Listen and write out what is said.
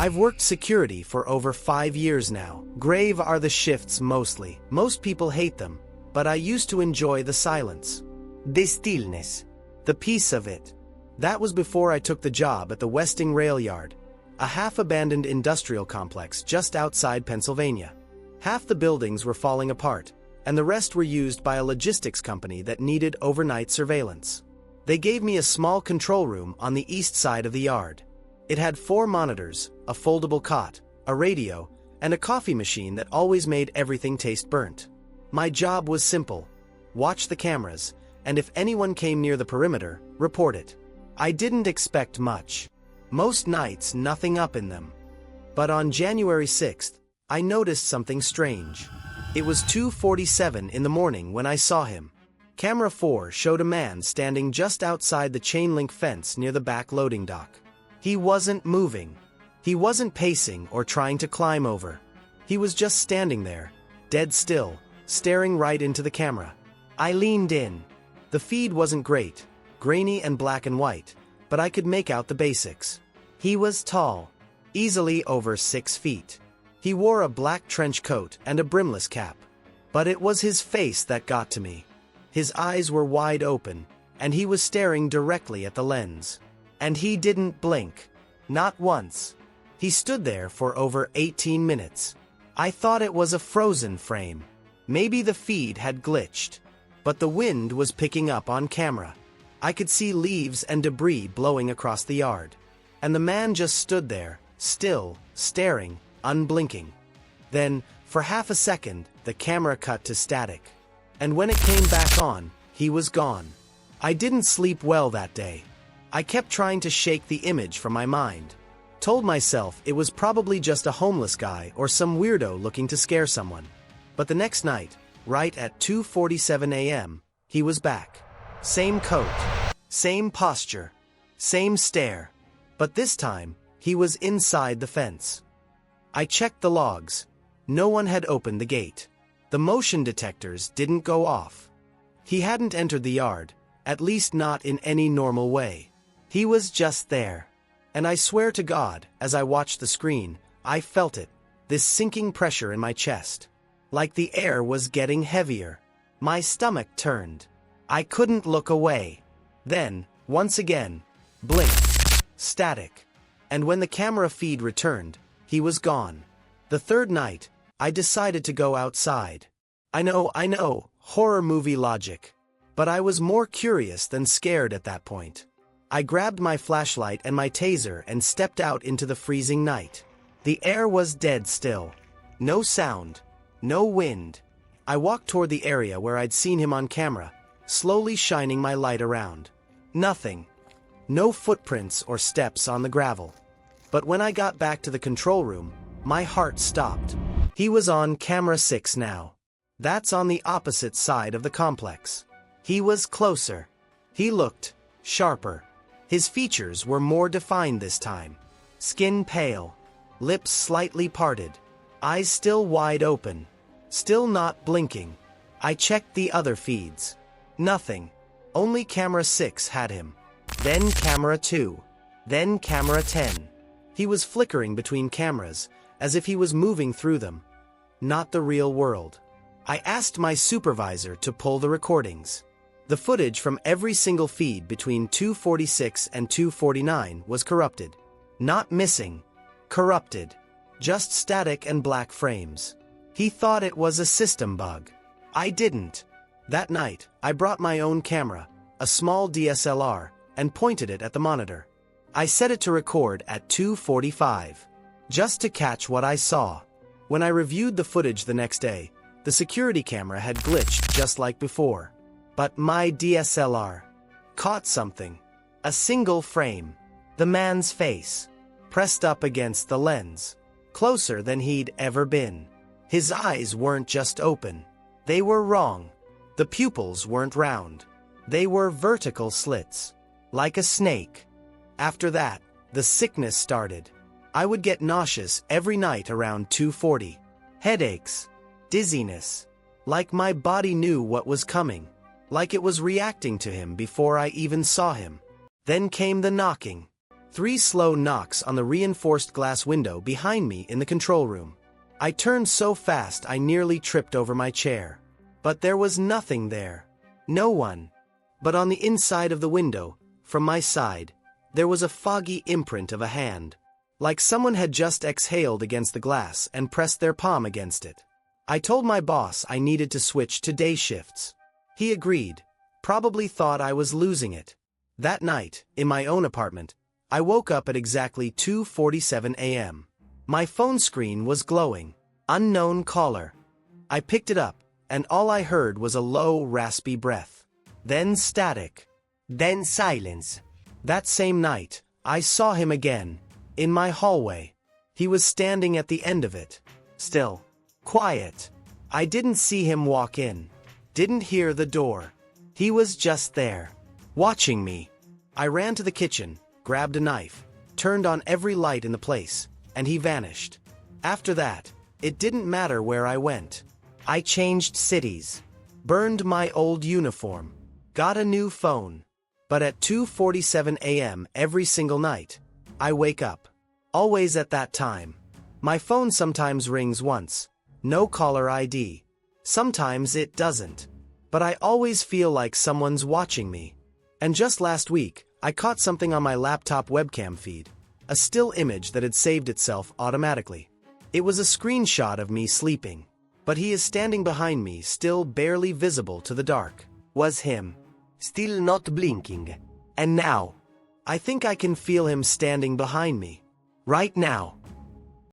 I've worked security for over 5 years now. Grave are the shifts mostly. Most people hate them, but I used to enjoy the silence. The stillness. The peace of it. That was before I took the job at the Westing Rail Yard, a half-abandoned industrial complex just outside Pennsylvania. Half the buildings were falling apart, and the rest were used by a logistics company that needed overnight surveillance. They gave me a small control room on the east side of the yard. It had 4 monitors, a foldable cot, a radio, and a coffee machine that always made everything taste burnt. My job was simple: watch the cameras, and if anyone came near the perimeter, report it. I didn't expect much. Most nights, nothing up in them. But on January 6th, I noticed something strange. It was 2:47 in the morning when I saw him. Camera 4 showed a man standing just outside the chain-link fence near the back loading dock. He wasn't moving. He wasn't pacing or trying to climb over. He was just standing there, dead still, staring right into the camera. I leaned in. The feed wasn't great, grainy and black and white, but I could make out the basics. He was tall, easily over 6 feet. He wore a black trench coat and a brimless cap. But it was his face that got to me. His eyes were wide open, and he was staring directly at the lens. And he didn't blink. Not once. He stood there for over 18 minutes. I thought it was a frozen frame. Maybe the feed had glitched. But the wind was picking up on camera. I could see leaves and debris blowing across the yard. And the man just stood there, still, staring, unblinking. Then, for half a second, the camera cut to static. And when it came back on, he was gone. I didn't sleep well that day. I kept trying to shake the image from my mind. Told myself it was probably just a homeless guy or some weirdo looking to scare someone. But the next night, right at 2:47 a.m., he was back. Same coat, same posture, same stare. But this time, he was inside the fence. I checked the logs. No one had opened the gate. The motion detectors didn't go off. He hadn't entered the yard, at least not in any normal way. He was just there. And I swear to God, as I watched the screen, I felt it, this sinking pressure in my chest. Like the air was getting heavier. My stomach turned. I couldn't look away. Then, once again, blink, static. And when the camera feed returned, he was gone. The third night, I decided to go outside. I know, horror movie logic. But I was more curious than scared at that point. I grabbed my flashlight and my taser and stepped out into the freezing night. The air was dead still. No sound. No wind. I walked toward the area where I'd seen him on camera, slowly shining my light around. Nothing. No footprints or steps on the gravel. But when I got back to the control room, my heart stopped. He was on camera 6 now. That's on the opposite side of the complex. He was closer. He looked sharper. His features were more defined this time. Skin pale. Lips slightly parted. Eyes still wide open. Still not blinking. I checked the other feeds. Nothing. Only camera 6 had him. Then camera 2. Then camera 10. He was flickering between cameras, as if he was moving through them. Not the real world. I asked my supervisor to pull the recordings. The footage from every single feed between 2:46 and 2:49 was corrupted. Not missing. Corrupted. Just static and black frames. He thought it was a system bug. I didn't. That night, I brought my own camera, a small DSLR, and pointed it at the monitor. I set it to record at 2:45, just to catch what I saw. When I reviewed the footage the next day, the security camera had glitched just like before. But my DSLR caught something. A single frame. The man's face. Pressed up against the lens. Closer than he'd ever been. His eyes weren't just open. They were wrong. The pupils weren't round. They were vertical slits. Like a snake. After that, the sickness started. I would get nauseous every night around 2:40. Headaches. Dizziness. Like my body knew what was coming. Like it was reacting to him before I even saw him. Then came the knocking. 3 slow knocks on the reinforced glass window behind me in the control room. I turned so fast I nearly tripped over my chair. But there was nothing there. No one. But on the inside of the window, from my side, there was a foggy imprint of a hand. Like someone had just exhaled against the glass and pressed their palm against it. I told my boss I needed to switch to day shifts. He agreed, probably thought I was losing it. That night, in my own apartment, I woke up at exactly 2:47 a.m. My phone screen was glowing. Unknown caller. I picked it up, and all I heard was a low, raspy breath. Then static. Then silence. That same night, I saw him again, in my hallway. He was standing at the end of it. Still. Quiet. I didn't see him walk in. Didn't hear the door. He was just there. Watching me. I ran to the kitchen, grabbed a knife, turned on every light in the place, and he vanished. After that, it didn't matter where I went. I changed cities. Burned my old uniform. Got a new phone. But at 2:47 a.m. every single night, I wake up. Always at that time. My phone sometimes rings once. No caller ID. Sometimes it doesn't. But I always feel like someone's watching me. And just last week, I caught something on my laptop webcam feed. A still image that had saved itself automatically. It was a screenshot of me sleeping. But he is standing behind me, still barely visible to the dark. Was him. Still not blinking. And now, I think I can feel him standing behind me. Right now.